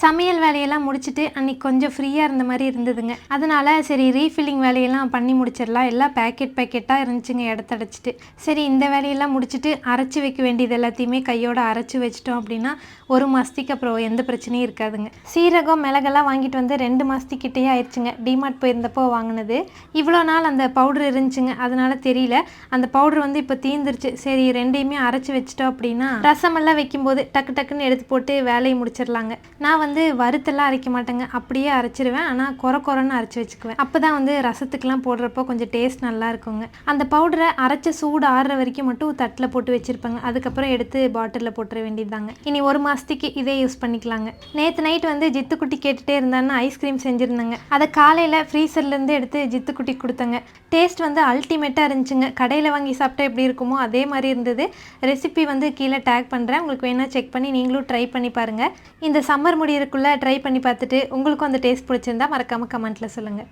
சமையல் வேலையெல்லாம் முடிச்சுட்டு அன்றைக்கி கொஞ்சம் ஃப்ரீயாக இருந்த மாதிரி இருந்ததுங்க. அதனால் சரி ரீஃபில்லிங் வேலையெல்லாம் பண்ணி முடிச்சிடலாம். எல்லாம் பேக்கெட்டாக இருந்துச்சுங்க இடத்தடைச்சிட்டு. சரி இந்த வேலையெல்லாம் முடிச்சுட்டு அரைச்சி வைக்க வேண்டியது எல்லாத்தையுமே கையோடு அரைச்சி வச்சிட்டோம் அப்படின்னா 1 மாதத்துக்கு அப்புறம் எந்த பிரச்சனையும் இருக்காதுங்க. சீரகம் மிளகெல்லாம் வாங்கிட்டு வந்து 2 மாதத்துக்கிட்டேயே ஆயிடுச்சுங்க. டிமார்ட் போயிருந்தப்போ வாங்கினது. இவ்வளோ நாள் அந்த பவுட்ரு இருந்துச்சுங்க. அதனால் தெரியல. அந்த பவுட்ரு வந்து இப்போ தீர்ந்துருச்சு. சரி 2யுமே அரைச்சி வச்சிட்டோம் அப்படின்னா ரசமெல்லாம் வைக்கும்போது டக்கு டக்குன்னு எடுத்து போட்டு வேலையை முடிச்சிடலாங்க. நான் வந்து வறுத்தெல்லாம் அரைக்க மாட்டேங்க. அப்படியே அரைச்சிருவேன். ஆனால் கொரன்னு அரைச்சி வச்சுக்குவேன். அப்போ தான் வந்து ரசத்துக்கெலாம் போடுறப்போ கொஞ்சம் டேஸ்ட் நல்லா இருக்குங்க. அந்த பவுடரை அரைச்ச சூடு ஆறுற வரைக்கும் மட்டும் தட்டில் போட்டு வச்சுருப்பேங்க. அதுக்கப்புறம் எடுத்து பாட்டிலில் போட்டுற வேண்டியதுதாங்க. இனி 1 மாதத்துக்கு இதே யூஸ் பண்ணிக்கலாங்க. நேற்று நைட் வந்து ஜித்துக்குட்டி கேட்டுகிட்டே இருந்தான்னு ஐஸ்கிரீம் செஞ்சுருந்தேங்க. அதை காலையில் ஃப்ரீசர்லேருந்து எடுத்து ஜித்துக்குட்டி கொடுத்தேங்க. டேஸ்ட் வந்து அல்டிமேட்டாக இருந்துச்சுங்க. கடையில் வாங்கி சாப்பிட்டா எப்படி இருக்குமோ அதே மாதிரி இருந்தது. ரெசிபி வந்து கீழே டேக் பண்ணுறேன். உங்களுக்கு வேணால் செக் பண்ணி நீங்களும் ட்ரை பண்ணி பாருங்கள். இந்த சம்மர் முடியறதுக்குள்ளே ட்ரை பண்ணி பார்த்துட்டு உங்களுக்கும் அந்த டேஸ்ட் பிடிச்சிருந்தா மறக்காமல் கமெண்ட்டில் சொல்லுங்கள்.